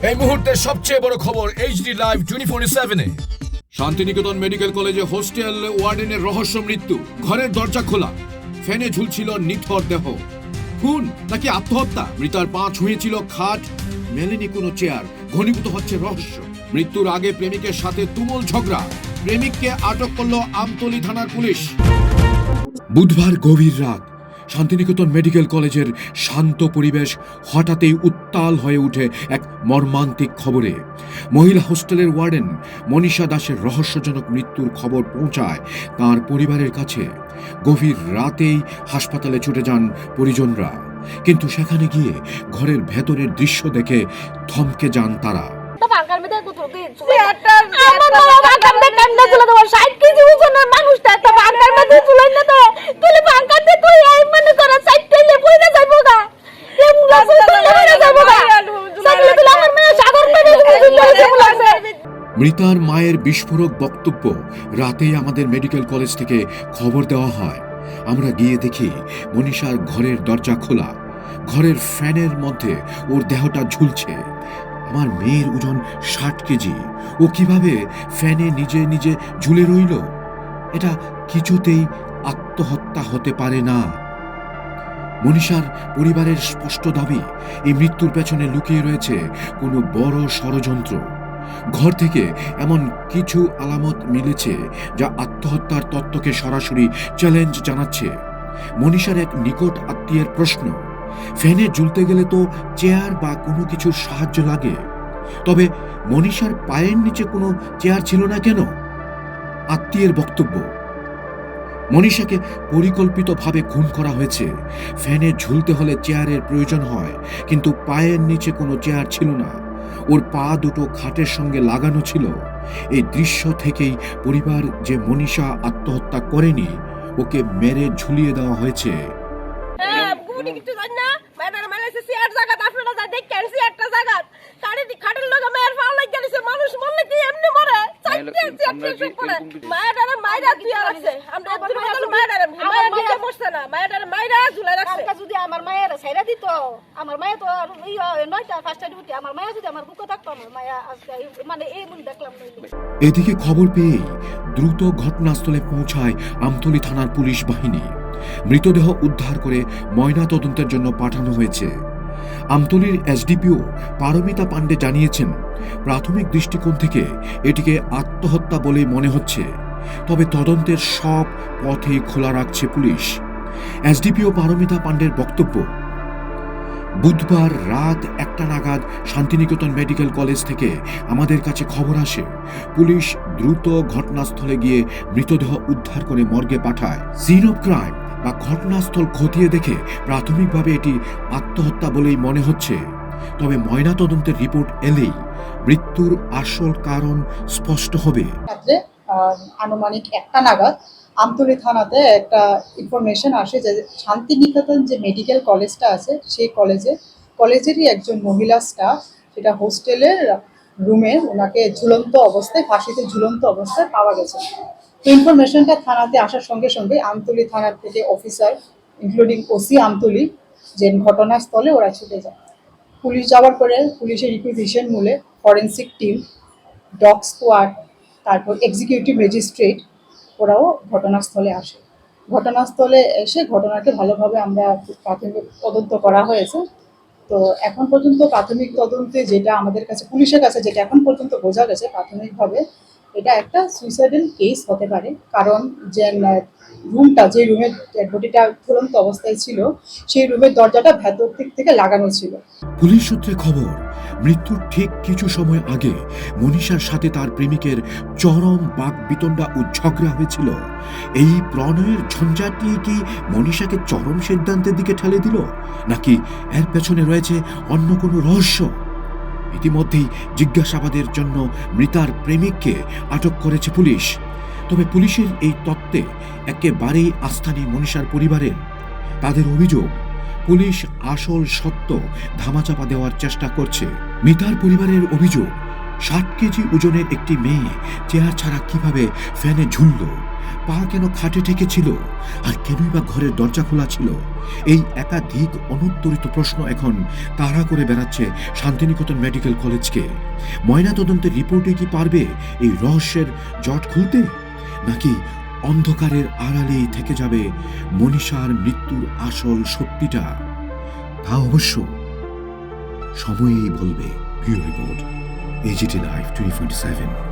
এই মুহূর্তের সবচেয়ে বড় খবর এইচডি লাইভ 24/7-এ। শান্তিনিকেতন মেডিকেল কলেজে হোস্টেল ওয়ার্ডেনের রহস্য মৃত্যু। ঘরের দরজা খোলা, ফ্যানে ঝুলছিল নিথর দেহ। খুন নাকি আত্মহত্যা? মৃতার পা ছুঁয়েছিল খাট, মেলেনি কোনো চেয়ার। ঘনীভূত হচ্ছে রহস্য। মৃত্যুর আগে প্রেমিকের সাথে তুমুল ঝগড়া, প্রেমিককে আটক করল আমতলী থানার পুলিশ। বুধবার গভীর রাত শান্তিনিকেতন মেডিকেল কলেজের শান্ত পরিবেশ হঠাৎই উত্তাল হয়ে ওঠে এক মর্মান্তিক খবরে। মহিলা হোস্টেলের ওয়ার্ডেন মনীষা দাসের রহস্যজনক মৃত্যুর খবর পৌঁছায় তার পরিবারের কাছে। গভীর রাতেই হাসপাতালে ছুটে যান পরিজনরা, কিন্তু সেখানে গিয়ে ঘরের ভেতরের দৃশ্য দেখে থমকে যান তারা। মৃতার মায়ের বিস্ফোরক বক্তব্য, রাতেই আমাদের মেডিকেল কলেজ থেকে খবর দেওয়া হয়। আমরা গিয়ে দেখি মনীষার ঘরের দরজা খোলা, ঘরের ফ্যানের মধ্যে ওর দেহটা ঝুলছে। আমার মেয়ের ওজন 60 কেজি, ও কিভাবে ফ্যানে নিজে নিজে ঝুলে রইল? এটা কিছুতেই আত্মহত্যা হতে পারে না। মনীষার পরিবারের স্পষ্ট দাবি, এই মৃত্যুর পেছনে লুকিয়ে রয়েছে কোনো বড় ষড়যন্ত্র। ঘর থেকে এমন কিছু আলামত মিলেছে যা আত্মহত্যার তত্ত্বকে সরাসরি চ্যালেঞ্জ জানাচ্ছে। মনীষার এক নিকট আত্মীয়ের প্রশ্ন, ফ্যানে ঝুলতে গেলে তো চেয়ার বা কোনো কিছুর সাহায্য লাগে, তবে মনীষার পায়ের নিচে কোনো চেয়ার ছিল না কেন? আত্মীয়ের বক্তব্য, মনীষাকে পরিকল্পিতভাবে খুন করা হয়েছে। ফ্যানে ঝুলতে হলে চেয়ারের প্রয়োজন হয়, কিন্তু পায়ের নিচে কোনো চেয়ার ছিল না। ওর পা দুটো খাটের সঙ্গে লাগানো ছিল। এই দৃশ্য থেকেই পরিবার যে মনীষা আত্মহত্যা করেনি, ওকে মেরে ঝুলিয়ে দেওয়া হয়েছে। এদিকে খবর পেয়েই দ্রুত ঘটনাস্থলে পৌঁছায় আমতলী থানার পুলিশ বাহিনী। মৃতদেহ উদ্ধার করে ময়নাতদন্তের জন্য পাঠানো হয়েছে। আমতলীর এসডিপিও পারমিতা পাণ্ডে জানিয়েছেন, প্রাথমিক দৃষ্টিকোণ থেকে এটিকে আত্মহত্যা বলেই মনে হচ্ছে, তবে তদন্তের সব পথে খোলা রাখছে পুলিশ। এসডিপিও পারমিতা পাণ্ডের বক্তব্য, বুধবার রাত 1টা নাগাদ শান্তিনিকেতন মেডিকেল কলেজ থেকে আমাদের কাছে খবর আসে। পুলিশ দ্রুত ঘটনাস্থলে গিয়ে মৃতদেহ উদ্ধার করে মর্গে পাঠায়। সিন অফ ক্রাইম বা ঘটনাস্থল খতিয়ে দেখে প্রাথমিকভাবে এটি আত্মহত্যা বলেই মনে হচ্ছে, তবে ময়নাতদন্তের রিপোর্ট এলেই মৃত্যুর আসল কারণ স্পষ্ট হবে। আনুমানিক 1টা নাগাদ আমতলী থানাতে একটা ইনফরমেশন আসে যে শান্তিনিকেতন যে মেডিকেল কলেজটা আছে সেই কলেজেরই একজন মহিলা স্টাফ, সেটা হোস্টেলের রুমে ওনাকে ঝুলন্ত অবস্থায়, ফাঁসিতে ঝুলন্ত অবস্থায় পাওয়া গেছে। তো ইনফরমেশনটা থানাতে আসার সঙ্গে সঙ্গে আমতলী থানার থেকে অফিসার ইনক্লুডিং ওসি আমতলী যে ঘটনাস্থলে ওরা ছুটে যায়। পুলিশ যাওয়ার পরে পুলিশের রিকুইজিশন মূলে ফরেন্সিক টিম, ডগ স্কোয়াড, তারপর এক্সিকিউটিভ ম্যাজিস্ট্রেট ওরাও ঘটনাস্থলে আসে। ঘটনাস্থলে এসে ঘটনাকে ভালোভাবে আমরা প্রাথমিক তদন্ত করা হয়েছে। তো এখন পর্যন্ত প্রাথমিক তদন্তে যেটা আমাদের কাছে, পুলিশের কাছে যেটা এখন পর্যন্ত বোঝা গেছে প্রাথমিকভাবে, এটা একটা সুইসাইডাল কেস হতে পারে। কারণ যে রুমটা, যে রুমের ডেড বডিটা ঝুলন্ত অবস্থায় ছিল, সেই রুমের দরজাটা ভেতর দিক থেকে লাগানো ছিল। পুলিশ সূত্রে খবর, মৃত্যুর ঠিক কিছু সময় আগে মনীষার সাথে তার প্রেমিকের চরম বাকবিতণ্ডা ও ঝগড়া হয়েছিল। এই প্রণয়ের ঝঞ্ঝাটি কি মনীষাকে চরম সিদ্ধান্তের দিকে ঠেলে দিল, নাকি এর পেছনে রয়েছে অন্য কোনো রহস্য? ইতিমধ্যেই জিজ্ঞাসাবাদের জন্য মৃতার প্রেমিককে আটক করেছে পুলিশ। তবে পুলিশের এই তত্ত্বে একেবারেই আস্থা নেই মনীষার পরিবারের। তাদের অভিযোগ, পুলিশ আসল সত্য ধামাচাপা দেওয়ার চেষ্টা করছে। মৃতার পরিবারের অভিযোগ, 60 কেজি ওজনের একটি মেয়ে চেয়ার ছাড়া কিভাবে ফ্যানে ঝুলল, পা কেন খাটে ঠেকেছিল, আর কেনই বা ঘরের দরজা খোলা ছিল? এই একাধিক অনুত্তরিত প্রশ্ন এখন তাড়া করে বেড়াচ্ছে শান্তিনিকেতন মেডিকেল কলেজকে। ময়নাতদন্তের রিপোর্টে কি পারবে এই রহস্যের জট খুলতে, নাকি অন্ধকারের আড়ালেই থেকে যাবে মনীষার মৃত্যুর আসল সত্যিটা? তা অবশ্য সময়েই বলবে। Bureau report, AGT Live 2047।